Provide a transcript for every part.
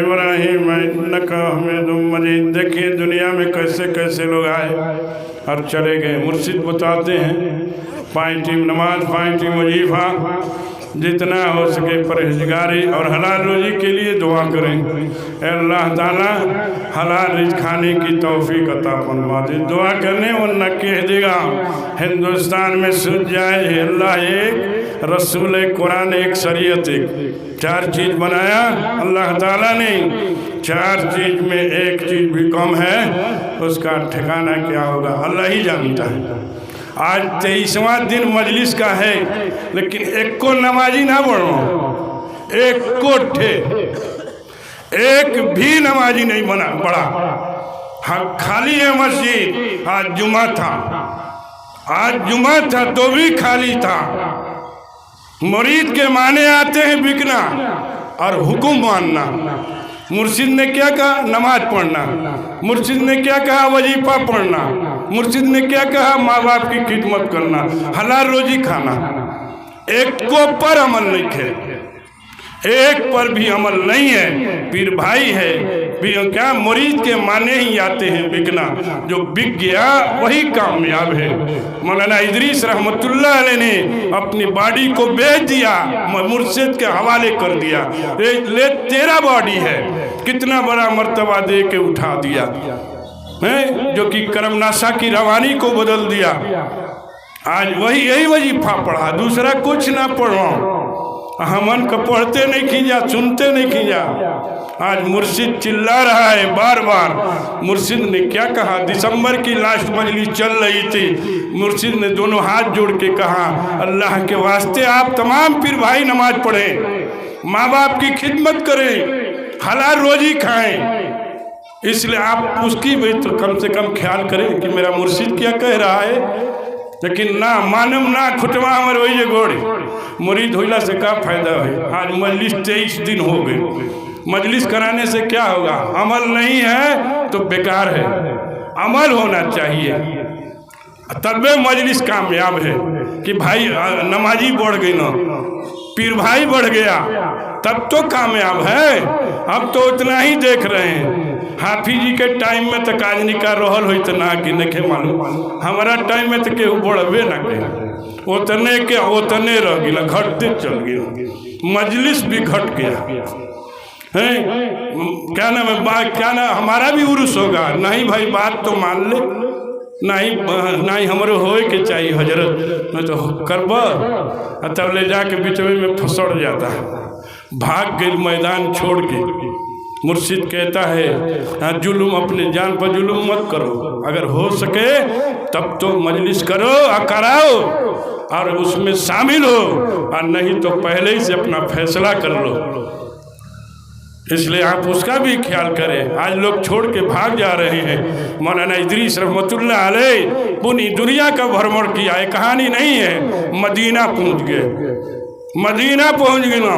इब्राहिम इन्नका हमीदुम मजीद। देखिए दुनिया में कैसे कैसे लोग आए और चले गए। मुर्शिद बताते हैं 5 टाइम नमाज, 5 टाइम वजीफा, जितना हो सके परहेजगारी और हलाल रोजी के लिए दुआ करें। अल्लाह ताला हलाल रिज़्क़ खाने की तौफीक अता फरमा दे। दुआ करने वरना कह देगा हिंदुस्तान में सूझ जाए अल्लाह एक, रसूल एक, कुरान एक, शरीयत एक, 4 चीज़ बनाया अल्लाह ताला ने। 4 चीज़ में एक चीज़ भी कम है, उसका ठिकाना क्या होगा अल्लाह ही जानता है। आज 23वां दिन मजलिस का है, लेकिन एक को नमाजी ना बढ़ो, एक भी नमाजी नहीं बना पड़ा। हाँ, खाली है मस्जिद। आज जुमा था तो भी खाली था। मुरीद के माने आते हैं बिकना और हुक्म मानना। मुर्शिद ने क्या कहा? नमाज पढ़ना। मुर्शिद ने क्या कहा? वजीफा पढ़ना। मुर्शिद ने क्या कहा? माँ बाप की खिदमत करना, हलाल रोजी खाना। एक को पर अमल नहीं है, एक पर भी अमल नहीं है। पीर भाई है क्या? मुरीद के माने ही आते हैं बिकना। जो बिक गया वही कामयाब है। मौलाना इदरीस रहमतुल्लाह अलैह ने अपनी बॉडी को बेच दिया, मुर्शिद के हवाले कर दिया। ले तेरा बॉडी है, कितना बड़ा मर्तबा दे के उठा दिया है, जो कि करमनाशा की रवानी को बदल दिया। आज यही वजीफा पढ़ा, दूसरा कुछ ना पढ़ो। हमन को पढ़ते नहीं खींचा, सुनते नहीं खींचा। आज मुर्शिद चिल्ला रहा है बार बार। मुर्शिद ने क्या कहा? दिसंबर की लास्ट मजलिस चल रही थी, मुर्शिद ने दोनों हाथ जोड़ के कहा अल्लाह के वास्ते आप तमाम पीर भाई नमाज पढ़ें, माँ बाप की खिदमत करें, हलाल रोजी खाएं। इसलिए आप उसकी भी तो कम से कम ख्याल करें कि मेरा मुर्शिद क्या कह रहा है। लेकिन ना मानम ना खुटवा हमारे वही गोड़ मुरीद होला से क्या फायदा है। आज मजलिस 23 दिन हो गए। मजलिस कराने से क्या होगा? अमल नहीं है तो बेकार है। अमल होना चाहिए, तबे मजलिस कामयाब है। कि भाई नमाजी बढ़ गई ना, पीर भाई बढ़ गया, तब तो कामयाब है। अब तो उतना ही देख रहे हैं। हाफिज जी के टाइम में तो काजनी का रोहल हो तो ना कि नहीं मालूम। हमारा टाइम में तो केहू बढ़बे ना के, उतने के उतने रह गया, घटते चल गया। मजलिस भी घट गया है। क्या नाम है? क्या ना हमारा भी उर्स होगा? नहीं भाई, बात तो मान ले। नहीं हमारे होए के चाहिए हजरत, नहीं तो करब तब ले जाके बिचवे में फसड़ जाता है। भाग गए मैदान छोड़ के। मुर्शिद कहता है जुल्म अपने जान पर जुल्म मत करो, अगर हो सके तब तो मजलिस करो और कराओ और उसमें शामिल हो, और नहीं तो पहले ही से अपना फैसला कर लो। इसलिए आप उसका भी ख्याल करें। आज लोग छोड़ के भाग जा रहे हैं। मौलाना इदरीस रहमतुल्लाह अलैह पूरी दुनिया का भ्रमण किया है, कहानी नहीं है। मदीना पहुंच गए, मदीना पहुंच गए ना,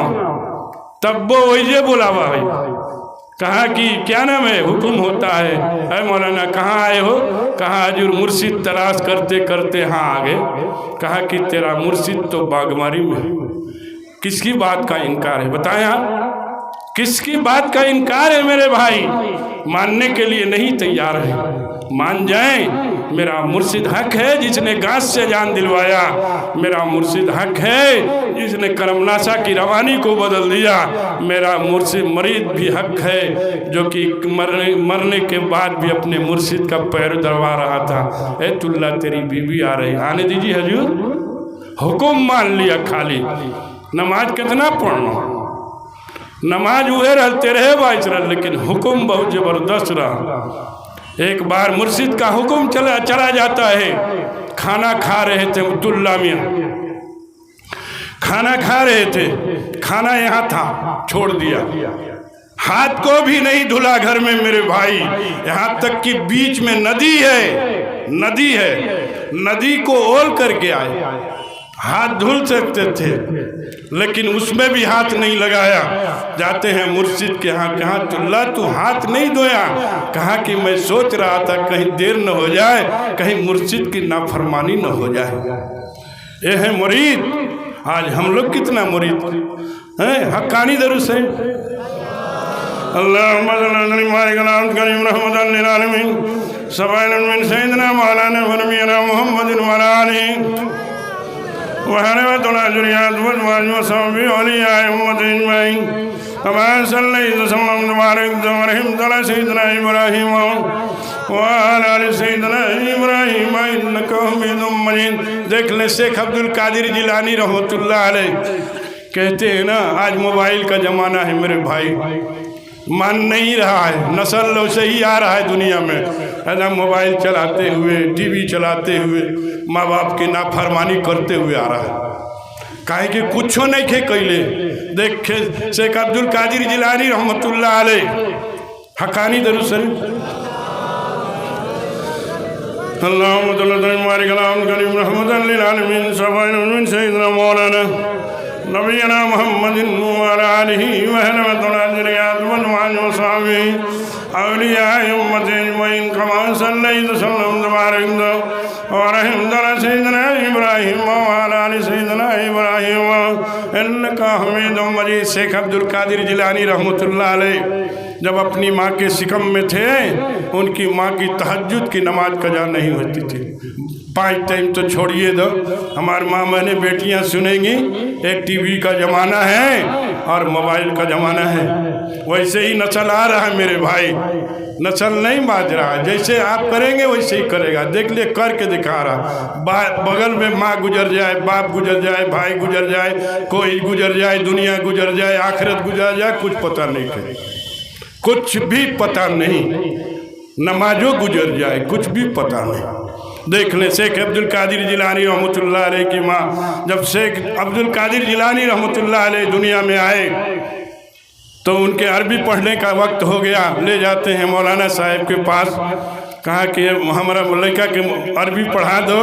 तब वो वही बुलावा है। कहा कि क्या नाम है? हुक्म होता है, अरे मौलाना कहाँ आए हो? कहा हजूर मुर्शिद तलाश करते करते हाँ आ गए। कहा कि तेरा मुर्शिद तो बागमारी में। किसकी बात का इनकार है बताएं आप? किसकी बात का इनकार है मेरे भाई? मानने के लिए नहीं तैयार है। मान जाएं, मेरा मुर्शिद हक है जिसने गांस से जान दिलवाया। मेरा मुर्शिद हक है जिसने करमनाशा की रवानी को बदल दिया। मेरा मुर्शिद मरीद भी हक है जो कि मरने के बाद भी अपने मुर्शिद का पैर दबा रहा था। ए तुल्ला तेरी बीवी आ रही, आने दीजिए हजूर। हुक्म मान लिया खाली। नमाज कितना पढ़ना? नमाज उहे रहते रहे बाइच रहे, लेकिन हुक्म बहुत जबरदस्त रहा। एक बार मुर्शिद का हुक्म चला जाता है। खाना खा रहे थे अब्दुल्ला मियाँ, खाना खा रहे थे, खाना यहाँ था, छोड़ दिया। हाथ को भी नहीं धुला घर में मेरे भाई, यहाँ तक कि बीच में नदी है, नदी को ओल करके आए, हाथ धुल सकते थे लेकिन उसमें भी हाथ नहीं लगाया। जाते हैं मुर्शिद के यहाँ, कहा तुल्ला तू हाथ नहीं धोया? कहा कि मैं सोच रहा था कहीं देर न हो जाए, कहीं मुर्शिद की नाफरमानी न हो जाए। ये है मुरीद। आज हम लोग कितना मुरीद हैं। हक्कानी दरूद है देख ले शेख अब्दुल कादिर जिलानी रहमतुल्लाह अलैह कहते हैं ना, आज मोबाइल का ज़माना है मेरे भाई, मान नहीं रहा है, नस्ल वैसे ही आ रहा है दुनिया में, है ना, मोबाइल चलाते हुए, टीवी चलाते हुए, माँ बाप की नाफरमानी करते हुए आ रहा है। काहे कि कुछो नहीं खे कैले। देखे शेख अब्दुल कादिर जिलानी रहमतुल्लाह अलैह हक्कानी दरूद शरीफ मौलाना नबीना मोहम्मदिन व अला आलिहि व सहबिहि औलियाए उम्मत अजमईन कमा सल्लैतु वसल्लम तबारक व रहमत अला सय्यिदना इब्राहीम व अला आलि सय्यिदना इब्राहीम इन्नका हमीदुम मजीद। शेख अब्दुल कादिर जिलानी रहमतुल्लाह अलैह जब अपनी माँ के शिकम में थे, उनकी माँ की तहज्जुद की नमाज कज़ा नहीं होती थी। 5 टाइम तो छोड़िए दो, हमारी माँ मैंने बेटियाँ सुनेंगी, एक टीवी का ज़माना है और मोबाइल का ज़माना है। वैसे ही नस्ल आ रहा है मेरे भाई, नस्ल नहीं बाज रहा है। जैसे आप करेंगे वैसे ही करेगा। देख ले करके दिखा रहा। बगल में माँ गुजर जाए, बाप गुजर जाए, भाई गुजर जाए, कोई गुजर जाए, दुनिया गुजर जाए, आखिरत गुजर जाए, कुछ पता नहीं है, कुछ भी पता नहीं। नमाजों गुजर जाए, कुछ भी पता नहीं। देख ले शेख अब्दुल कादिर जिलानी रहमतुल्लाह अलैह की माँ, जब शेख अब्दुल कादिर जिलानी रहमतुल्लाह अलैह दुनिया में आए तो उनके अरबी पढ़ने का वक्त हो गया। ले जाते हैं मौलाना साहब के पास, कहा कि हमारा लड़का के अरबी पढ़ा दो,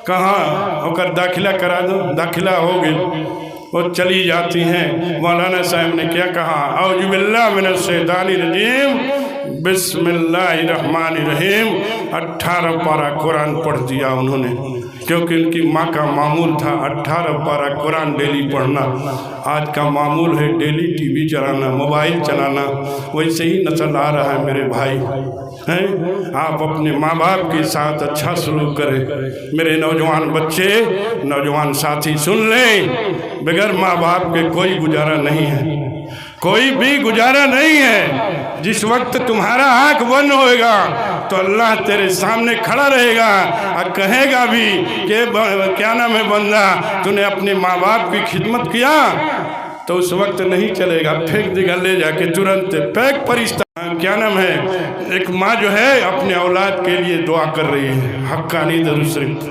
कहाँ होकर दाखिला करा दो। दाखिला हो गई, वो चली जाती हैं। मौलाना साहब ने क्या कहा, औज़ु बिल्लाहि मिनश शैतानिर रजीम बिस्मिल्लाहिर्रहमानिर्रहीम। 18 पारा कुरान पढ़ दिया उन्होंने, क्योंकि उनकी माँ का मामूल था 18 पारा कुरान डेली पढ़ना। आज का मामूल है डेली टीवी चलाना, मोबाइल चलाना। वैसे ही नस्ल आ रहा है मेरे भाई हैं। आप अपने माँ बाप के साथ अच्छा सलूक करें। मेरे नौजवान बच्चे, नौजवान साथी सुन लें, बगैर माँ बाप के कोई गुजारा नहीं है, कोई भी गुजारा नहीं है। जिस वक्त तुम्हारा आँख बंद होएगा तो अल्लाह तेरे सामने खड़ा रहेगा और कहेगा भी कि क्या नाम है बंदा, तूने अपने माँ बाप की खिदमत किया, तो उस वक्त नहीं चलेगा, फेंक देगा ले जाके तुरंत पैक परिस्ता। क्या नाम है, एक माँ जो है अपने औलाद के लिए दुआ कर रही है। हक्कानी दरूद शरीफ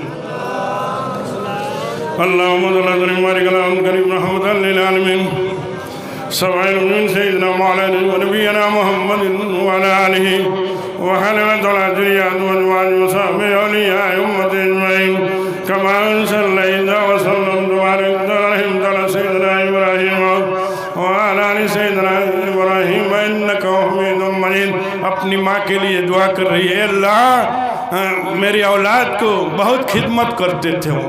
अपनी माँ के लिए दुआ कर रही है। अल्लाह मेरी औलाद को बहुत खिदमत करते थे वो।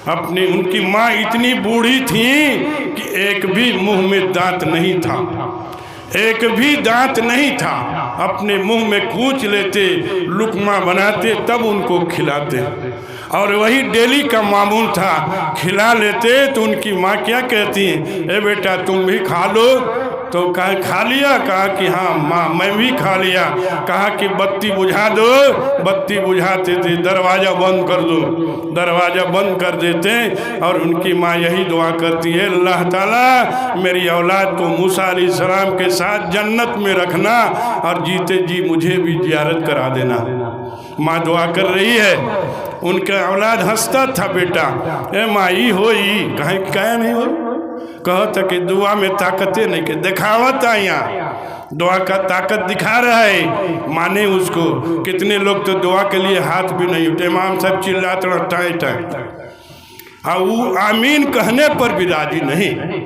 अपनी उनकी माँ इतनी बूढ़ी थी कि एक भी मुंह में दांत नहीं था, एक भी दांत नहीं था। अपने मुंह में कूच लेते, लुकमा बनाते, तब उनको खिलाते, और वही डेली का मामूल था। खिला लेते तो उनकी माँ क्या कहती, ए बेटा तुम भी खा लो। तो कहा खा लिया, कहा कि हाँ माँ मैं भी खा लिया। कहा कि बत्ती बुझा दो, बत्ती बुझाते थे, दरवाज़ा बंद कर दो, दरवाज़ा बंद कर देते। और उनकी माँ यही दुआ करती है, अल्लाह ताला मेरी औलाद को मूसा अलैहिस्सलाम के साथ जन्नत में रखना और जीते जी मुझे भी ज़ियारत करा देना। माँ दुआ कर रही है। उनका औलाद हंसता था, बेटा ए माई होई, कहीं क्या नहीं हो, कहता कि दुआ में ताकते नहीं के दिखावत यहाँ दुआ का ताकत दिखा रहा है, माने उसको। कितने लोग तो दुआ के लिए हाथ भी नहीं उठे, इमाम साहब चिल्लाते रहो टाई टाई, हाँ वो आमीन कहने पर भी राजी नहीं।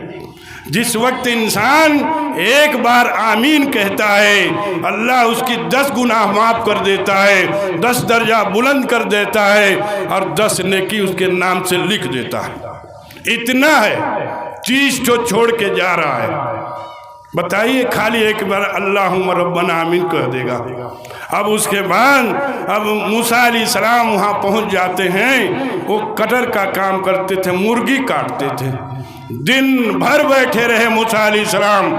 जिस वक्त इंसान एक बार आमीन कहता है, अल्लाह उसकी 10 गुनाह माफ़ कर देता है, 10 दर्जा बुलंद कर देता है और 10 नेकी उसके नाम से लिख देता है। इतना है, चीज़ तो छोड़ के जा रहा है। बताइए, खाली एक बार अल्लाहुम्मा रब्बना आमीन कह देगा। अब उसके बाद अब मूसा अलैहिस्सलाम वहाँ पहुँच जाते हैं। वो कटर का काम करते थे, मुर्गी काटते थे। दिन भर बैठे रहे मूसा अलैहिस्सलाम,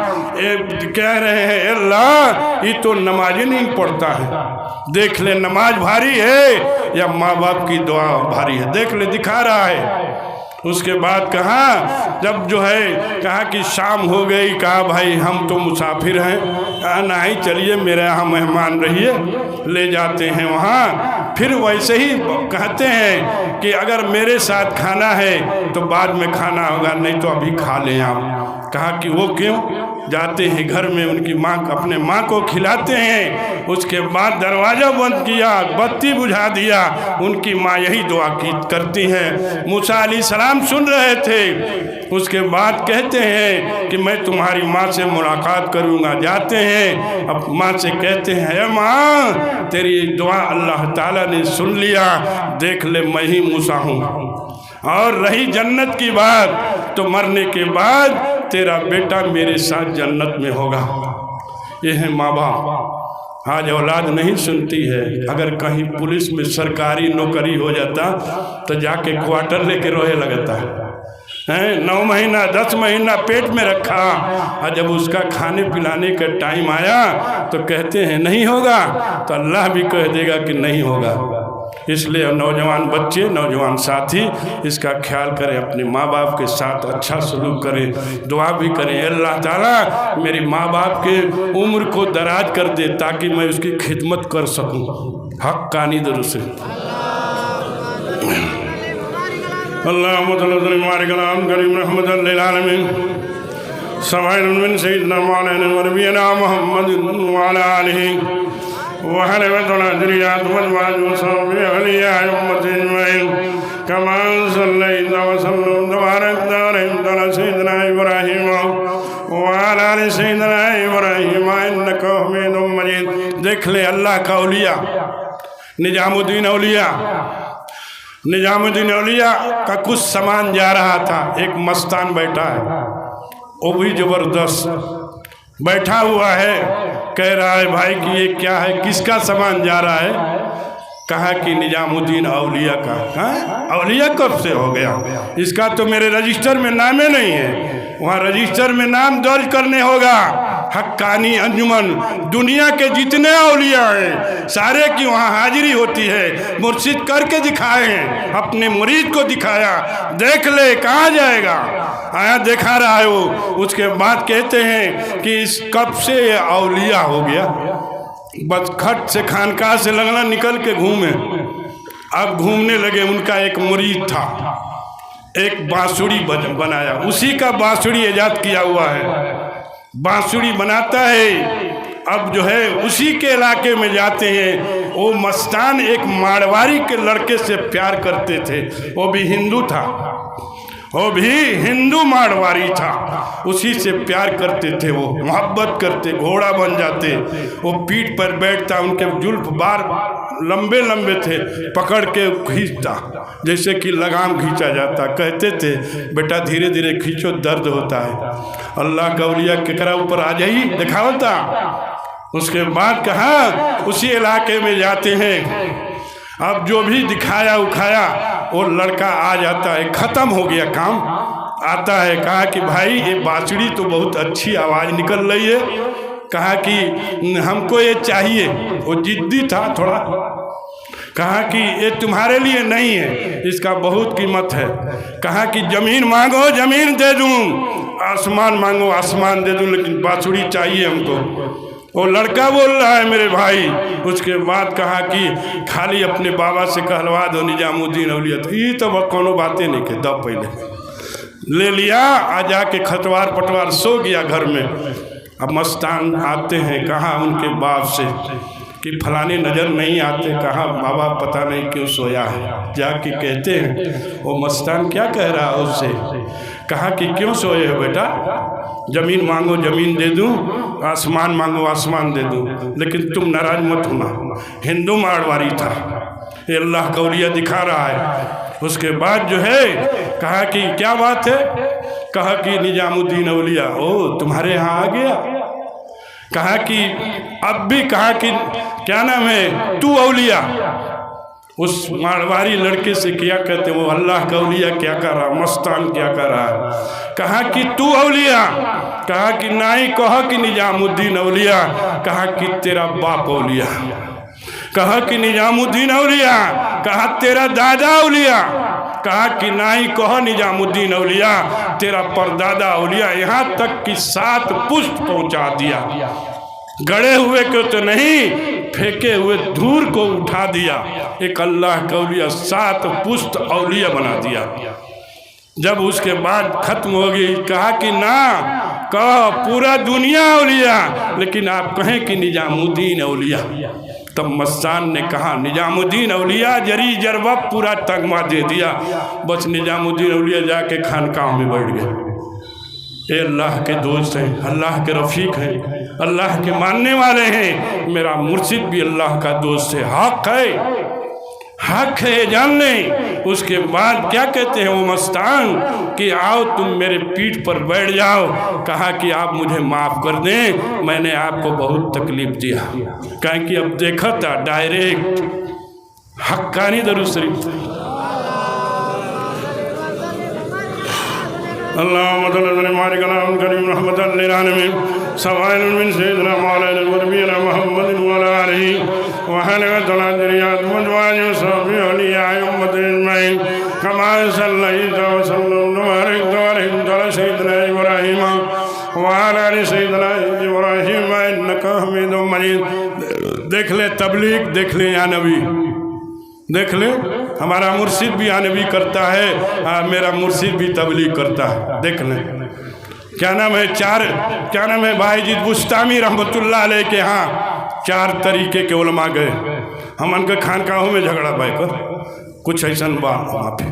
कह रहे हैं अल्लाह ये तो नमाज ही नहीं पढ़ता है, देख ले नमाज भारी है या माँ बाप की दुआ भारी है, देख ले दिखा रहा है। उसके बाद कहा, जब जो है कहा कि शाम हो गई, कहा भाई हम तो मुसाफिर हैं, कहा नहीं चलिए मेरे यहाँ मेहमान रहिए, ले जाते हैं वहाँ। फिर वैसे ही कहते हैं कि अगर मेरे साथ खाना है तो बाद में खाना होगा, नहीं तो अभी खा लें आप। कहा कि वो क्यों? जाते हैं घर में उनकी माँ, अपने माँ को खिलाते हैं। उसके बाद दरवाज़ा बंद किया, बत्ती बुझा दिया, उनकी माँ यही दुआ करती हैं। मूसा अलैहिस्सलाम सुन रहे थे। उसके बाद कहते हैं कि मैं तुम्हारी माँ से मुलाकात करूँगा। जाते हैं, अब माँ से कहते हैं माँ तेरी दुआ अल्लाह ताला ने सुन लिया, देख ले मैं ही मूसा हूँ। और रही जन्नत की बात, तो मरने के बाद तेरा बेटा मेरे साथ जन्नत में होगा। ये है माँ बाप। आज औलाद नहीं सुनती है। अगर कहीं पुलिस में सरकारी नौकरी हो जाता तो जाके क्वार्टर लेके रोए लगता है। 9 महीना 10 महीना पेट में रखा, और जब उसका खाने पिलाने का टाइम आया तो कहते हैं नहीं होगा, तो अल्लाह भी कह देगा कि नहीं होगा। इसलिए नौजवान बच्चे, नौजवान साथी इसका ख्याल करें, अपने माँ बाप के साथ अच्छा सलूक करें, दुआ भी करें अल्लाह ताला मेरी माँ बाप के उम्र को दराज कर दे ताकि मैं उसकी खिदमत कर सकूं। हक्कानी दरूद से अल्लाहुम्मा सल्ली अला करीम रहमतल लिल आलमीन सवाइल मिन सय्यिदिना मौलाना व नबियना मुहम्मद व अला आलिहि व हलवतुल अजरियात व अज़वाज व सहबी अलिया उम्मत अजमईन कमा सल्लैता व सल्लम तबारकता अला सय्यिदिना इब्राहीम व अला आलि सय्यिदिना इब्राहीम इन्नका हमीदुम मजीद। देख ले अल्लाह का औलिया निजामुद्दीन औलिया, निजामुद्दीन औलिया का कुछ सामान जा रहा था। एक मस्तान बैठा है, वो भी ज़बरदस्त बैठा हुआ है, कह रहा है भाई कि ये क्या है, किसका सामान जा रहा है? कहा कि निजामुद्दीन औलिया का। हाँ, औलिया कब से हो गया? इसका तो मेरे रजिस्टर में नाम ही नहीं है। वहाँ रजिस्टर में नाम दर्ज करने होगा। हक्कानी अंजुमन, दुनिया के जितने औलिया हैं सारे की वहाँ हाजिरी होती है। मुर्शिद करके दिखाए हैं, अपने मुरीद को दिखाया, देख ले कहाँ जाएगा, आया दिखा रहा है वो। उसके बाद कहते हैं कि इस कब से ये औलिया हो गया, बस खट से खानकाह से लगना निकल के घूमे। अब घूमने लगे। उनका एक मुरीद था, एक बांसुरी बनाया, उसी का बांसुरी ईजाद किया हुआ है, बांसुरी बनाता है। अब जो है उसी के इलाके में जाते हैं। वो मस्तान एक मारवाड़ी के लड़के से प्यार करते थे, वो भी हिंदू था, वो भी हिंदू मारवाड़ी था, उसी से प्यार करते थे। वो मोहब्बत करते, घोड़ा बन जाते, वो पीठ पर बैठता, उनके जुल्फ बार लंबे लंबे थे, पकड़ के खींचता जैसे कि लगाम खींचा जाता। कहते थे बेटा धीरे धीरे खींचो, दर्द होता है। अल्लाह का औलिया केकरा ऊपर आ जाइए दिखावता। उसके बाद कहा उसी इलाके में जाते हैं। अब जो भी दिखाया उखाया वो लड़का आ जाता है, ख़त्म हो गया काम, आता है। कहा कि भाई ये बांसुरी तो बहुत अच्छी आवाज़ निकल रही है, कहा कि हमको ये चाहिए। वो जिद्दी था थोड़ा, कहा कि ये तुम्हारे लिए नहीं है, इसका बहुत कीमत है। कहा कि ज़मीन मांगो ज़मीन दे दूँ, आसमान मांगो आसमान दे दूँ, लेकिन बांसुरी चाहिए हमको। वो लड़का बोल रहा है मेरे भाई। उसके बाद कहा कि खाली अपने बाबा से कहलवा दो निजामुद्दीन औलिया। तो ये तो कोनो बातें नहीं के, दब पहले ले लिया, आ जाके खतवार पटवार सो गया घर में। अब मस्तान आते हैं, कहा उनके बाप से कि फलाने नज़र नहीं आते, कहा बाबा पता नहीं क्यों सोया है। जाके कहते हैं, वो मस्तान क्या कह रहा है उससे, कहा कि क्यों सोए हो बेटा, ज़मीन मांगो ज़मीन दे दूँ, आसमान मांगो आसमान दे दूँ, लेकिन तुम नाराज मत होना। हिंदू मारवाड़ी था, ये अल्लाह का औलिया दिखा रहा है। उसके बाद जो है कहा कि क्या बात है, कहा कि निजामुद्दीन औलिया ओ तुम्हारे यहाँ आ गया। कहा कि अब भी, कहा कि क्या नाम है तू औलिया। उस मारवाड़ी लड़के से क्या कहते, वो अल्लाह का औलिया क्या कर रहा, मस्तान क्या कर रहा है। कहा कि तू औलिया, कहा कि नहीं, कहा कि निजामुद्दीन औलिया, कहा कि तेरा बाप औलिया, कहा कि निजामुद्दीन औलिया, कहा तेरा दादा औलिया, कहा कि नहीं, कहा निजामुद्दीन औलिया, तेरा परदादा औलिया, यहाँ तक कि 7 पुष्ट पहुँचा दिया। गड़े हुए को तो नहीं, फेंके हुए धूल को उठा दिया। एक अल्लाह का औलिया 7 पुष्ट औलिया बना दिया। जब उसके बाद खत्म हो गई, कहा कि ना, कहा पूरा दुनिया औलिया, लेकिन आप कहें कि निजामुद्दीन औलिया। तब मस्तान ने कहा निजामुद्दीन औलिया जरी जरबा पूरा तगमा दे दिया। बस निजामुद्दीन औलिया जाके खानकाह में बैठ गए। ये अल्लाह के दोस्त हैं, अल्लाह के रफ़ीक हैं, अल्लाह के मानने वाले हैं। मेरा मुर्शिद भी अल्लाह का दोस्त है, हक है जान लें। उसके बाद क्या कहते हैं वो मस्तान कि आओ तुम मेरे पीठ पर बैठ जाओ। कहा कि आप मुझे माफ़ कर दें, मैंने आपको बहुत तकलीफ़ दिया। कहें कि अब देखा था डायरेक्ट हक्कानी दरूद शरीफ। देख ले तबलीग, देख ले या नबी, देख ले हमारा मुर्शिद भी या नबी करता है, मेरा मुर्शिद भी तबलीग करता है। देख ले क्या नाम है, क्या नाम है भाईजीद बुस्तामी रहमतुल्लाह अलैह के यहाँ 4 तरीके के उलमा गए। हम उनके खानकाहों में झगड़ा पाए कर कुछ ऐसा बात वहाँ पे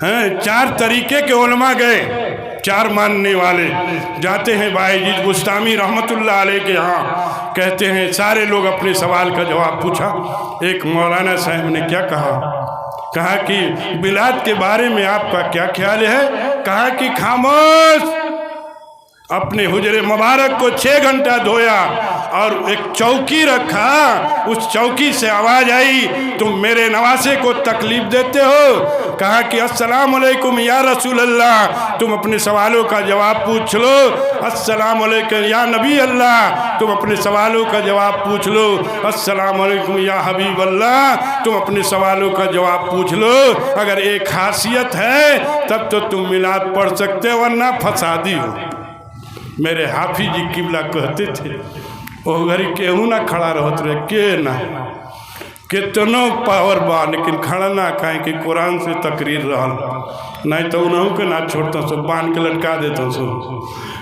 हैं। 4 तरीके के उलमा गए, 4 मानने वाले जाते हैं भाईजीद बुस्तामी रहमतुल्लाह अलैह के यहाँ। कहते हैं सारे लोग अपने सवाल का जवाब पूछा। एक मौलाना साहब ने क्या कहा कि बिलाद के बारे में आपका क्या ख्याल है। कहा कि खामोश, अपने हुजरे मुबारक को 6 घंटा धोया और एक चौकी रखा, उस चौकी से आवाज़ आई तुम मेरे नवासे को तकलीफ़ देते हो। कहा कि अस्सलाम वालेकुम या रसूल अल्लाह, तुम अपने सवालों का जवाब पूछ लो। अस्सलाम वालेकुम या नबी अल्लाह, तुम अपने सवालों का जवाब पूछ लो। अस्सलाम वालेकुम या हबीब अल्लाह, तुम अपने सवालों का जवाब पूछ लो। अगर एक खासियत है तब तो तुम मिलाद पढ़ सकते हो, वरना फसादी हो। मेरे हाफिज जी किबला कहते थे वो घरी केहू ना खड़ा रहत रहे, के ना कितनो पावर बा, लेकिन खड़ा ना कहें कि कुरान से तकरीर रहल, नहीं तो उन्हों के ना छोड़ता सो बांध के लटका देता सो,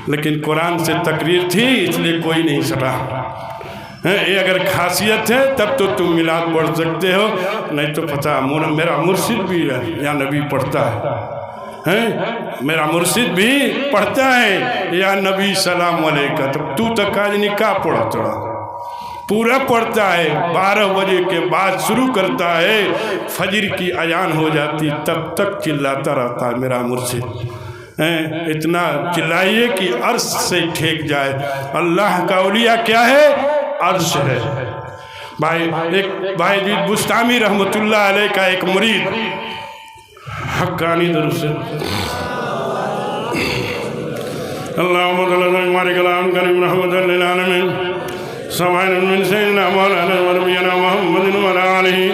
लेकिन कुरान से तकरीर थी इसलिए कोई नहीं सटा है। ये अगर खासियत है तब तो तुम मिलाद पढ़ सकते हो, नहीं तो पता मेरा मुर्शिद भी है या नबी पढ़ता है, मेरा मुर्शिद भी पढ़ता है या नबी सलाम अलैका। तो तू तक आज निकाह पढ़ा थोड़ा पूरा पढ़ता है, 12 बजे के बाद शुरू करता है, फजर की अजान हो जाती तब तक चिल्लाता रहता है मेरा मुर्शिद। इतना चिल्लाइए कि अर्श से ठेक जाए। अल्लाह का औलिया क्या है, अर्श है। भाई बुस्तामी रहमतुल्लाह अलैह का एक मुरीद हक्कानी दरूद से अल्लाहुम्मा हमारे कलाम करीम रहमतुल लिल आलमीन सवाइन मिन सय्यिदिना मौलाना व नबियना मुहम्मदिन व अला आलिहि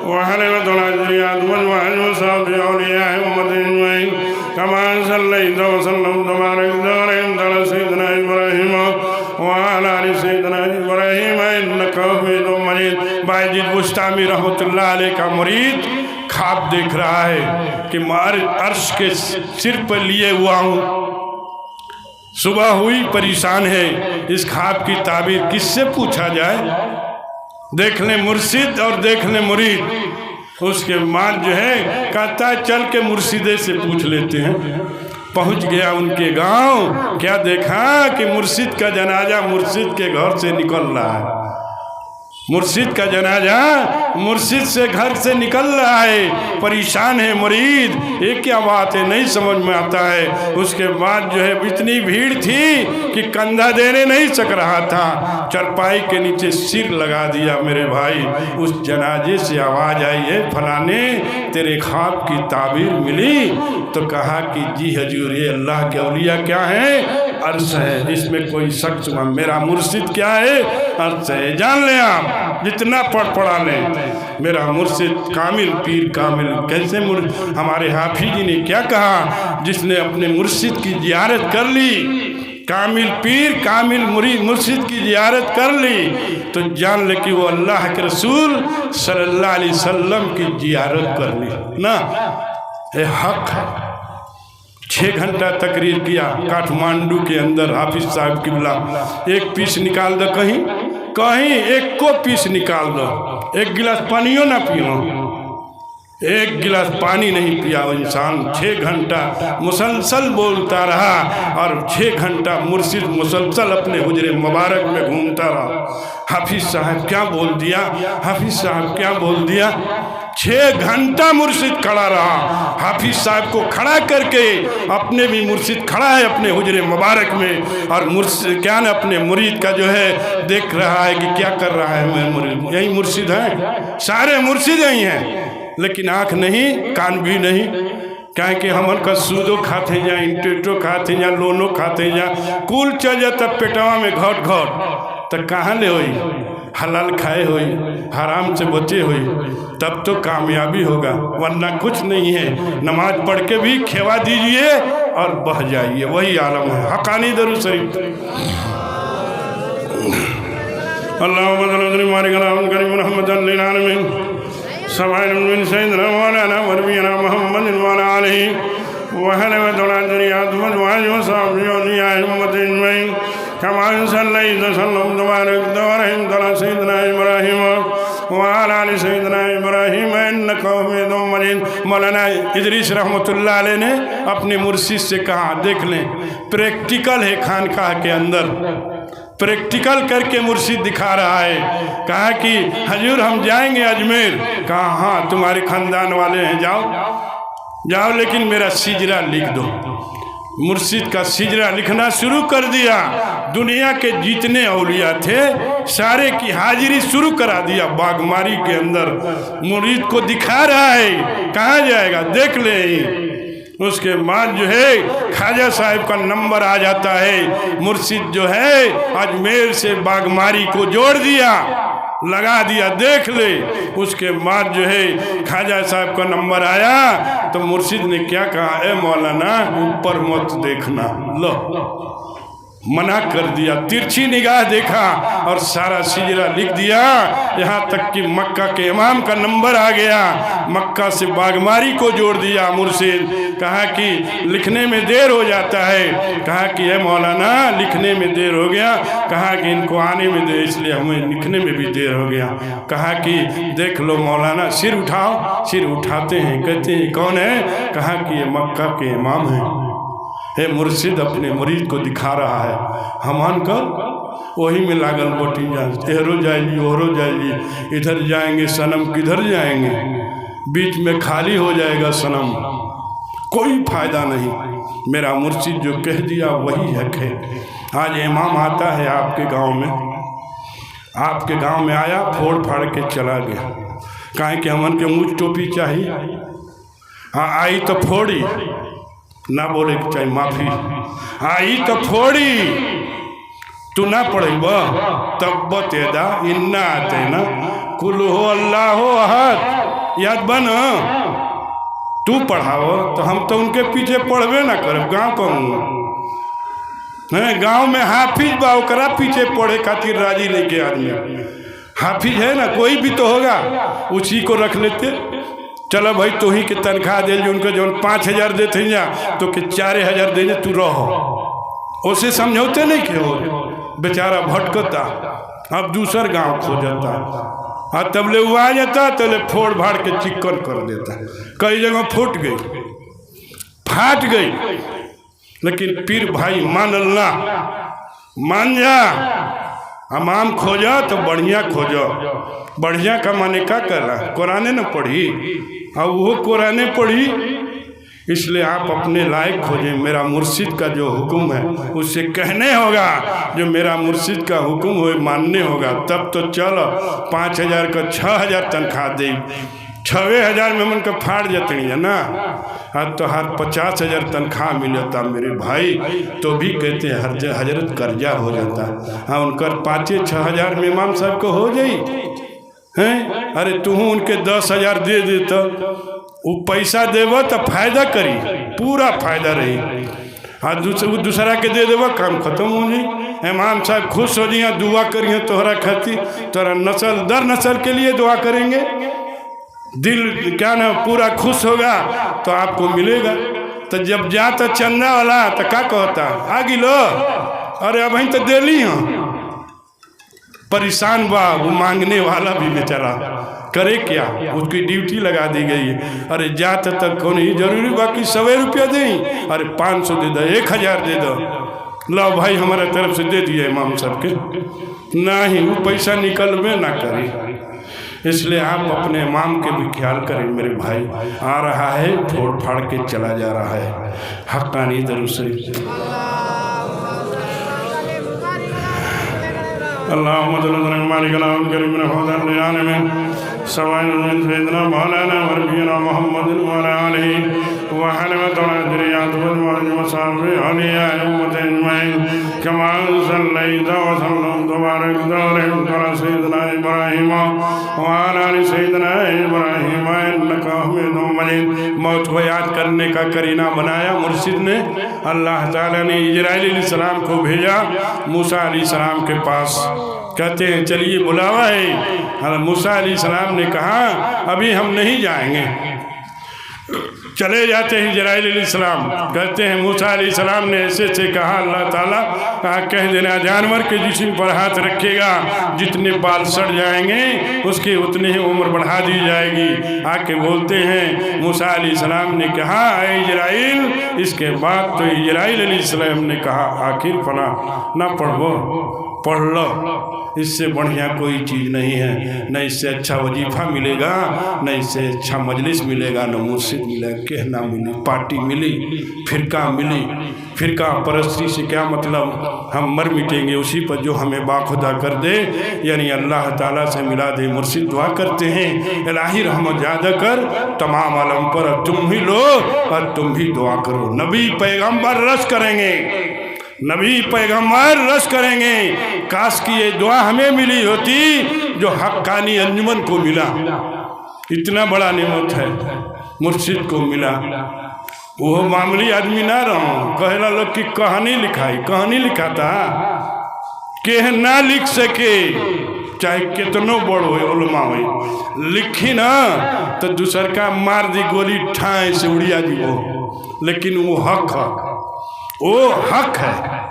व हलवतुल अज़रियात मजमाअत व साहबी औलिया उम्मतिन वइन कमा सल्लैता व सल्लमता बारकता अला सय्यिदिना इब्राहीम व अला आलि सय्यिदिना इब्राहीम इन्नका हमीदुम मजीद। बायजीद बुस्तामी रहमतुल्लाह अलैह का मुरीद ख्वाब देख रहा है कि मैं अर्श के सिर पर लिए हुआ हूँ, सुबह हुई, परेशान है, इस ख्वाब की ताबीर किससे पूछा जाए? देख लें मुर्शिद और देख लें मुरीद। उसके बाद जो है कहता है चल के मुर्शिदे से पूछ लेते हैं। पहुंच गया उनके गांव, क्या देखा कि मुर्शिद का जनाजा मुर्शिद के घर से निकल रहा है। मुर्शिद का जनाजा मुर्शिद से घर से निकल रहा है। परेशान है मुरीद, ये क्या बात है, नहीं समझ में आता है। उसके बाद जो है इतनी भीड़ थी कि कंधा देने नहीं सक रहा था, चरपाई के नीचे सिर लगा दिया। मेरे भाई, उस जनाजे से आवाज़ आई है, फलाने तेरे ख्वाब की ताबीर मिली? तो कहा कि जी हजूर, ये अल्लाह के औलिया क्या है? अर्श है, इसमें कोई शक। मेरा मुर्शिद क्या है? अर्श है। जान लें आप, जितना पढ़ा लें, मेरा मुर्शिद कामिल पीर कामिल। कैसे हमारे हाफिज जी ने क्या कहा? जिसने अपने मुर्शिद की जियारत कर ली, कामिल पीर कामिल मुर्शिद की जियारत कर ली, तो जान ले कि वो अल्लाह के रसूल सल्लल्लाहु अलैहि वसल्लम की जियारत कर ली ना। ये हक है। 6 घंटा तकरीर किया काठमांडू के अंदर। हाफिज साहब किबला, एक पीस निकाल दो, कहीं एक को पीस निकाल दो, एक गिलास पानियों ना पियो, एक गिलास पानी नहीं पिया वो इंसान। 6 घंटा मुसलसल बोलता रहा और 6 घंटा मुर्शिद मुसलसल अपने हुजरे मुबारक में घूमता रहा। हाफिज साहब क्या बोल दिया, हाफिज साहब क्या बोल दिया। 6 घंटा मुर्शिद खड़ा रहा। हाफिज साहब को खड़ा करके अपने भी मुर्शिद खड़ा है अपने हुजरे मुबारक में, और मुर्शिद क्या न अपने मुरीद का जो है देख रहा है कि क्या कर रहा है। मैं मुरीद, यही मुर्शिद है, सारे मुर्शिद यही हैं, लेकिन आँख नहीं, कान भी नहीं। क्या कि हमन का सूदो खाते जा, इंटरेस्टो खाते जा, लोनो खाते जा, कुल चल जाता पेटवा में घट तब कहाँ ले होई? हलाल खाए हुई, हराम से बचे हुई, तब तो कामयाबी होगा, वरना कुछ नहीं है। नमाज पढ़ के भी खेवा दीजिए और बह जाइए, वही आलम है। हकानी दरूद शरीफ। मौलाना इदरीस रहमतुल्लाह अलैह ने अपने मुर्शिद से कहा, देख लें प्रैक्टिकल है, खानकाह के अंदर प्रैक्टिकल करके मुर्शिद दिखा रहा है। कहा कि हजूर हम जाएंगे अजमेर। कहा हाँ तुम्हारे खानदान वाले हैं, जाओ, लेकिन मेरा सिजरा लिख दो। मुर्शिद का सिजरा लिखना शुरू कर दिया। दुनिया के जितने औलिया थे सारे की हाजिरी शुरू करा दिया बागमारी के अंदर। मुरीद को दिखा रहा है, कहाँ जाएगा देख ले। उसके बाद जो है ख्वाजा साहब का नंबर आ जाता है। मुर्शिद जो है अजमेर से बागमारी को जोड़ दिया, लगा दिया, देख ले। उसके बाद जो है ख्वाजा साहब का नंबर आया तो मुर्शिद ने क्या कहा, ए मौलाना ऊपर मत देखना, लो मना कर दिया। तिरछी निगाह देखा और सारा सिजरा लिख दिया, यहाँ तक कि मक्का के इमाम का नंबर आ गया। मक्का से बागमारी को जोड़ दिया मुर्शिद। कहा कि लिखने में देर हो जाता है। कहा कि ए मौलाना लिखने में देर हो गया। कहा कि इनको आने में देर, इसलिए हमें लिखने में भी देर हो गया। कहा कि देख लो मौलाना, सिर उठाओ। सिर उठाते हैं, कहते हैं कौन है? कहा कि ये मक्का के इमाम हैं। हे मुर्शिद अपने मुरीद को दिखा रहा है। हमान कर वही में लागल बोटी जा, एहरो जाएगी ओहरो जाएगी, इधर जाएंगे सनम किधर जाएंगे, बीच में खाली हो जाएगा सनम, कोई फायदा नहीं। मेरा मुर्शिद जो कह दिया वही हक है। आज इमाम आता है आपके गांव में, आपके गांव में आया, फोड़ फाड़ के चला गया। काहे कि हमन के मुँह टोपी चाहिए। हाँ आई तो फोड़ी ना, बोले कि चाहे माफी, आई तो फोड़ी, तू ना पढ़ेब तब तेदा इन्ना आते ना कुल हो अल्लाह हो अहद, याद बन। तू पढ़ाओ तो हम तो उनके पीछे पढ़बे ना करब। गाँव कहूँगा गाँव में हाफिज बा, ओकरा पीछे पढ़े खातिर राजी लेके आदमी। हाफिज है ना, कोई भी तो होगा, उसी को रख लेते। चलो भाई तो ही के तनख्वाह दे, उनको जो 5,000 देते जा तो कि 4,000 दे, तू रहो, उसे समझौते नहीं के हो, बेचारा भटकता, अब दूसर गांव खोजता, और तबले वो आ जाता तबले फोड़ फाड़ के चिक्कन कर देता। कई जगह फूट गई, फाट गई, लेकिन पीर भाई मान अल्लाह, मान जा, हमाम खोजा तो बढ़िया खोजो। बढ़िया का माने का करना, कुराने न पढ़ी, और वो कुराने पढ़ी, इसलिए आप अपने लायक खोजें। मेरा मुर्शिद का जो हुक्म है उससे कहने होगा, जो मेरा मुर्शिद का हुक्म हो मानने होगा, तब तो चलो 5,000 का 6,000 तनख्वाह दे, 6,000 में मन का फाड़ जाते है ना। आज तो हर 50,000 तनख्वाह मिलता मेरे भाई, तो भी कहते हैं हजरत कर्जा हो जाता। हाँ, उनकर 5-6,000 में इमाम साहब को हो जाई हैं। अरे तू उनके 10,000 दे देता, वो पैसा देव तो फायदा करी, पूरा फायदा रही। हाँ, दूसरा के दे देव, काम खत्म हो जाई। इमाम साहब खुश हो जाइए, दुआ करिए तोहरा खातिर, तोहरा नस्ल दर नस्ल के लिए दुआ करेंगे। दिल क्या ना पूरा खुश होगा तो आपको मिलेगा। तो जब जाता चंदा वाला तो क्या कहता, आ गिलो, अरे अब तो दे ली हूँ, परेशान बा वो मांगने वाला भी बेचारा, करे क्या, उसकी ड्यूटी लगा दी गई है। अरे जाते तक कौन ही जरूरी बाकी 100 रुपया दें, अरे 500 दे दो, 1,000 दे दो, लो भाई हमारे तरफ से दे दिए इमाम साहब के, नहीं वो पैसा निकलवे ना करे। इसलिए आप अपने इमाम के भी ख्याल करें मेरे भाई। आ रहा है, फोड़ फाड़ के चला जा रहा है। हक्कानी दरूद शरीफ अल्लाहुम्मा सल्ली अला करीम रहमान में सवाइन सैयदना मौलाना वरबिना मुहम्मद व अला आलिहि व हलवतुल ज़ुरियत व मसाबि अलिया उम्मत अजमईन कमा सल्लैता व सल्लम तबारक अला सय्यिदना इब्राहीम व अला आलि सय्यिदना इब्राहीम इन्नका हमीदुम मजीद। मौत को याद करने का करीना बनाया मुर्शिद ने। अल्लाह ताला ने इजराइल अलैहिस्सलाम को भेजा मूसा अलैहिस्सलाम के पास, कहते हैं चलिए बुलावा है। मूसा अलैहिस्सलाम ने कहा अभी हम नहीं जाएंगे। चले जाते हैं इजराइल अलैहिस्सलाम, कहते हैं मूसा अलैहिस्सलाम ने ऐसे से कहा, अल्लाह ताला कह देना जानवर के जिस्म पर हाथ रखेगा, जितने बाल सड़ जाएंगे उसकी उतनी ही उम्र बढ़ा दी जाएगी। आके बोलते हैं मूसा अलैहिस्सलाम ने कहा इजराइल, इसके बाद तो इजराइल अलैहिस्सलाम ने कहा आखिर फला ना पढ़ो, पढ़ लो, इससे बढ़िया कोई चीज़ नहीं है, न इससे अच्छा वजीफ़ा मिलेगा, न इससे अच्छा मजलिस मिलेगा, न मुर्शिद मिलेगा, कहना मिली, पार्टी मिली, फिरका मिली। फिरका परस्ती से क्या मतलब, हम मर मिटेंगे उसी पर जो हमें बाखुदा कर दे, यानी अल्लाह ताला से मिला दे। मुर्शिद दुआ करते हैं इलाही रहमत ज़्यादा कर तमाम आलम पर, तुम भी लो और तुम भी दुआ करो। नबी पैगम्बर रश करेंगे, नबी पैगम्बर रश करेंगे। काश की ये दुआ हमें मिली होती जो हक्कानी अंजुमन को मिला। इतना बड़ा नेमत है मुर्शिद को मिला। वो मामूली आदमी ना रहो, कहला लोग की कहानी लिखाई, कहानी लिखाता के ना लिख सके, चाहे कितनो बड़ हो उलमा हो, लिखी ना तो दूसर का मार दी गोली ठाए से उड़िया दी वो, लेकिन वो हक है, वो हक है,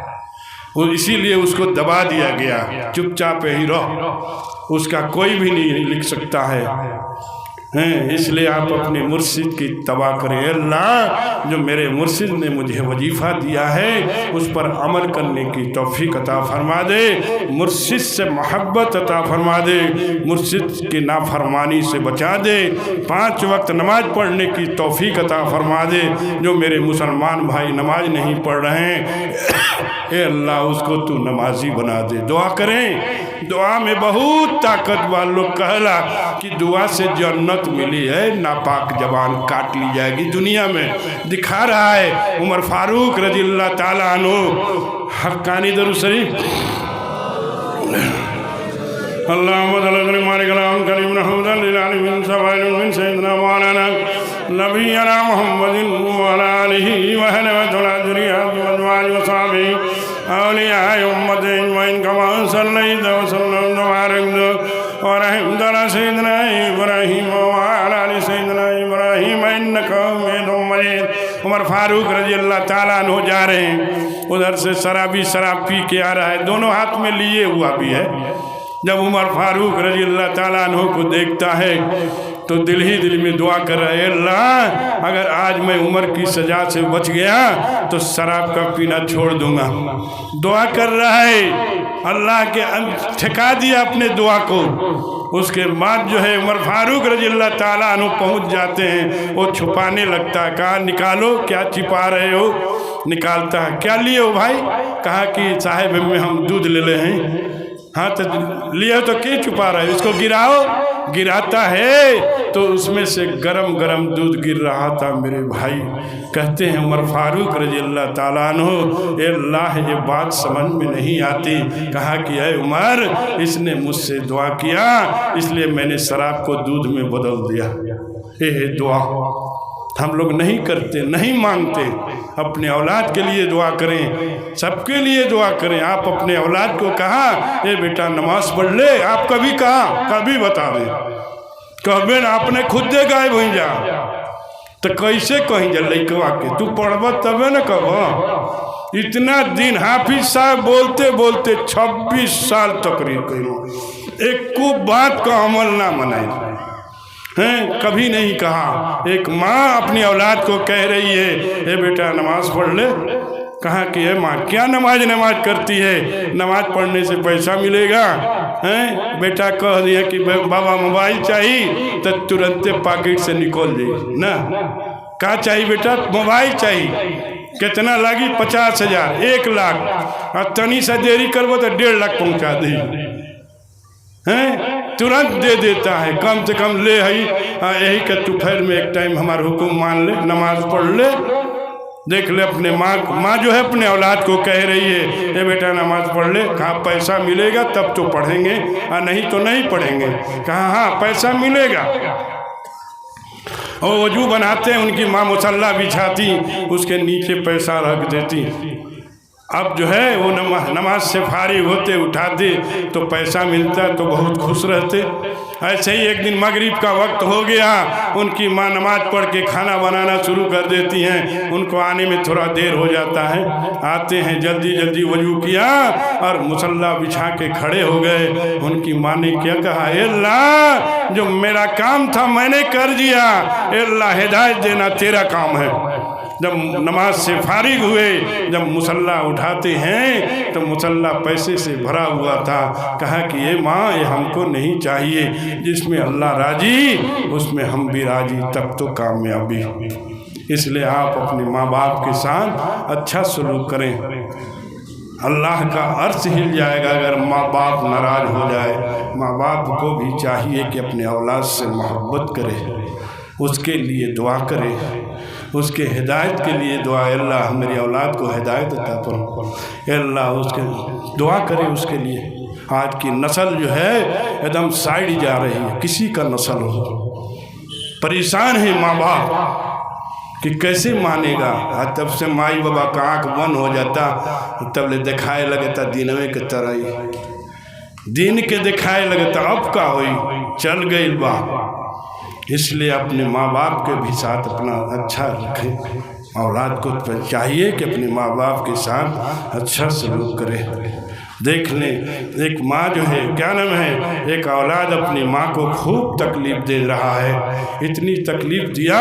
वो इसीलिए उसको दबा दिया गया, चुपचाप ही रहो, उसका कोई भी नहीं लिख सकता है। इसलिए आप अपने मुर्शिद की तबा करें। अल्लाह जो मेरे मुर्शिद ने मुझे वजीफ़ा दिया है उस पर अमल करने की तौफीक अता फरमा दे, मुर्शिद से मोहब्बत अता फरमा दे, मुर्शिद की नाफरमानी से बचा दे, 5 वक्त नमाज पढ़ने की तौफीक अता फरमा दे। जो मेरे मुसलमान भाई नमाज नहीं पढ़ रहे हैं ए अल्लाह उसको तू नमाजी बना दे। दुआ करें, दुआ में बहुत ताकत वालों कहला कि दुआ से जन्नत मिली है, नापाक जबान काट ली जाएगी। दुनिया में दिखा रहा है उमर फारूक रज़ियल्लाहु ताला अन्हु, हक्कानी दरूद शरीफ अल्लाहुम्मा सल्ली अला करीम रहमतुल लिल आलमीन सवाइल सय्यिदना मौलाना नबीना मुहम्मदिन व अला आलिहि व हलवतुल ज़ुरियत व अज़वाज व सहाबी औलिया उम्मत अजमईन कमा सल्लैता व सल्लम तबारक और रहमत अला सय्यिदना इब्राहीम व अला आलि सय्यिदना इब्राहीम उमर फारूक रजी अल्लाह ताला अन्हु जा रहे हैं, उधर से शराबी शराब पी के आ रहा है, दोनों हाथ में लिए हुआ भी है। जब उमर फारूक रजी अल्लाह ताला अन्हु को देखता है तो दिल ही दिल में दुआ कर रहा है, अल्लाह अगर आज मैं उमर की सजा से बच गया तो शराब का पीना छोड़ दूंगा। दुआ कर रहा है, अल्लाह के ठिका दिया अपने दुआ को। उसके बाद जो है उमर फारूक रजी अल्लाह ताला अन्हु पहुँच जाते हैं, वो छुपाने लगता है। कहा निकालो, क्या छिपा रहे हो? निकालता है, क्या लिए हो भाई? कहा कि साहिब में हम दूध ले ले हैं। हाँ तो लिए तो क्यों छुपा रहे हो? इसको गिराओ। गिराता है तो उसमें से गरम गरम दूध गिर रहा था मेरे भाई। कहते हैं उमर फारूक रजी अल्लाह ताला अन्हु, अल्लाह ये बात समझ में नहीं आती। कहा कि ऐ उमर, इसने मुझसे दुआ किया इसलिए मैंने शराब को दूध में बदल दिया। ये दुआ हम लोग नहीं करते, नहीं मांगते। अपने औलाद के लिए दुआ करें, सबके लिए दुआ करें। आप अपने औलाद को कहा ए बेटा नमाज पढ़ ले, आप कभी कहा? कभी बता दें, कहबे ना आपने खुद दे गायब हो जा तो कैसे कहीं जा लइकवा के तू पढ़ब तबे न कह। इतना दिन हाफिज साहब बोलते बोलते 26 साल तकरीर कहीं एक को बात का अमल ना मनाई हैं, कभी नहीं कहा। एक माँ अपनी औलाद को कह रही है ए बेटा नमाज पढ़ ले। कहा कि है माँ क्या नमाज करती है? नमाज पढ़ने से पैसा मिलेगा? हैं बेटा कह दिया कि बाबा मोबाइल चाहिए तो तुरंत पॉकेट से निकल जाए ना। क्या चाहिए बेटा? मोबाइल चाहिए। कितना लगी? 50,000, 1 लाख। और तनी सा देरी करबो तो 1.5 लाख पहुँचा दी हैं, तुरंत दे देता है। कम से कम ले है यही के तू खैर में एक टाइम हमारा हुक्म मान ले, नमाज पढ़ ले। देख ले अपने माँ जो है अपने औलाद को कह रही है ये बेटा नमाज पढ़ ले। कहा पैसा मिलेगा तब तो पढ़ेंगे और नहीं तो नहीं पढ़ेंगे। कहा हाँ पैसा मिलेगा। और वजू बनाते हैं, उनकी माँ मुसल्ला बिछाती, उसके नीचे पैसा रख देती। अब जो है वो नमाज से फारिग होते उठाते तो पैसा मिलता तो बहुत खुश रहते। ऐसे ही एक दिन मगरिब का वक्त हो गया, उनकी माँ नमाज पढ़ के खाना बनाना शुरू कर देती हैं। उनको आने में थोड़ा देर हो जाता है, आते हैं जल्दी जल्दी वजू किया और मुसल्ला बिछा के खड़े हो गए। उनकी माँ ने क्या कहा? अल्लाह जो मेरा काम था मैंने कर दिया, अल्लाह हिदायत देना तेरा काम है। जब नमाज से फारिग हुए, जब मुसल्ला उठाते हैं तो मुसल्ला पैसे से भरा हुआ था। कहा कि ये माँ ये हमको नहीं चाहिए, जिसमें अल्लाह राजी उसमें हम भी राजी, तब तो कामयाबी। इसलिए आप अपने माँ बाप के साथ अच्छा सलूक करें। अल्लाह का अर्श हिल जाएगा अगर माँ बाप नाराज हो जाए। माँ बाप को भी चाहिए कि अपने औलाद से मोहब्बत करे, उसके लिए दुआ करे, उसके हिदायत के लिए दुआ। अल्लाह मेरी औलाद को हिदायत अता फरमा, अल्लाह उसके दुआ करे उसके लिए। आज की नस्ल जो है एकदम साइड जा रही है, किसी का नस्ल हो परेशान है माँ बाप कि कैसे मानेगा। आज तब से माई बाबा का आँख बंद हो जाता तब ले दिखाए लगता दिनवे के तरह, दिन के दिखाए लगता अब का हुई चल गई बा। इसलिए अपने माँ बाप के भी साथ अपना अच्छा रखें। औलाद को चाहिए कि अपने माँ बाप के साथ अच्छा सलूक करे। देख लें एक माँ जो है क्या नाम है, एक औलाद अपनी माँ को खूब तकलीफ़ दे रहा है। इतनी तकलीफ़ दिया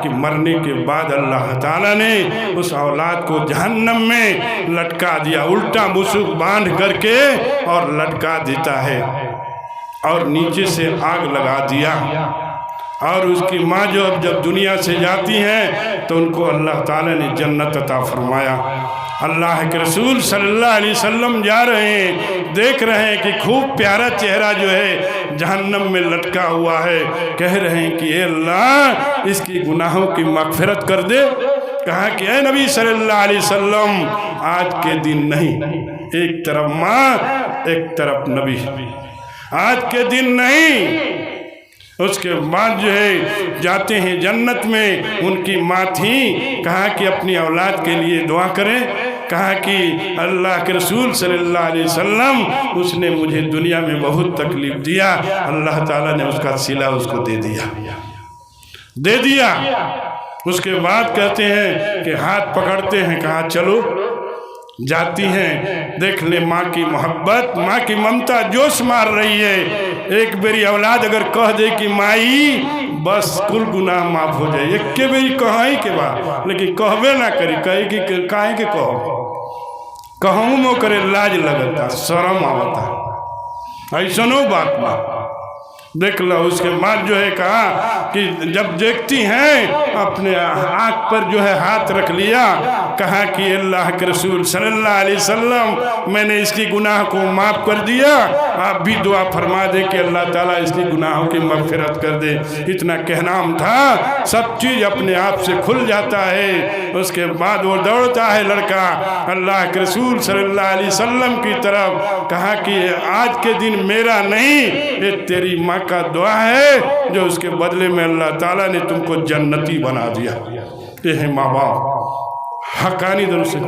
कि मरने के बाद अल्लाह ताला ने उस औलाद को जहन्नम में लटका दिया, उल्टा मुसुक बांध करके और लटका देता है और नीचे से आग लगा दिया। और उसकी माँ जो अब जब दुनिया से जाती हैं तो उनको अल्लाह ताला ने जन्नत अता फरमाया। अल्लाह के रसूल सल्लल्लाहु अलैहि वसल्लम जा रहे हैं, देख रहे हैं कि खूब प्यारा चेहरा जो है जहन्नम में लटका हुआ है। कह रहे हैं कि अल्लाह इसकी गुनाहों की मग़फ़िरत कर दे। कहा कि ऐ नबी सल्लल्लाहु अलैहि वसल्लम आज के दिन नहीं, एक तरफ माँ एक तरफ नबी, आज के दिन नहीं। उसके बाद जो है जाते हैं जन्नत में, उनकी माँ थी। कहा कि अपनी औलाद के लिए दुआ करें। कहा कि अल्लाह के रसूल सल्लल्लाहु अलैहि वसल्लम उसने मुझे दुनिया में बहुत तकलीफ़ दिया, अल्लाह ताला ने उसका सिला उसको दे दिया। उसके बाद कहते हैं कि हाथ पकड़ते हैं, कहा चलो। जाती हैं, देख ले माँ की मोहब्बत, माँ की ममता जोश मार रही है। एक बेरी औलाद अगर कह दे कि माई, बस कुल गुनाह माफ हो जाए। एक के बेरी कहीं के बाद, लेकिन कहबे ना करी, कहे कि काहे के कहूँ मो करे, लाज लगता, शर्म आवता, ऐसनो बात ना देख लो। उसके बाद जो है कहा कि जब देखती हैं अपने आँख पर जो है हाथ रख लिया, कहा कि अल्लाह के रसूल सल्लल्लाहु अलैहि वसल्लम, मैंने इसकी गुनाह को माफ़ कर दिया, आप भी दुआ फरमा दे कि अल्लाह ताला इसकी गुनाहों की मग़फ़िरत कर दे। इतना कहनाम था, सब चीज़ अपने आप से खुल जाता है। उसके बाद वो दौड़ता है लड़का अल्लाह के रसूल सल्लल्लाहु अलैहि वसल्लम की तरफ, कहा कि आज के दिन मेरा नहीं, ये तेरी माँ का दुआ है जो उसके बदले में अल्लाह ताला ने तुमको जन्नती बना दिया। ये है माँ बाप हक़ानी दर से।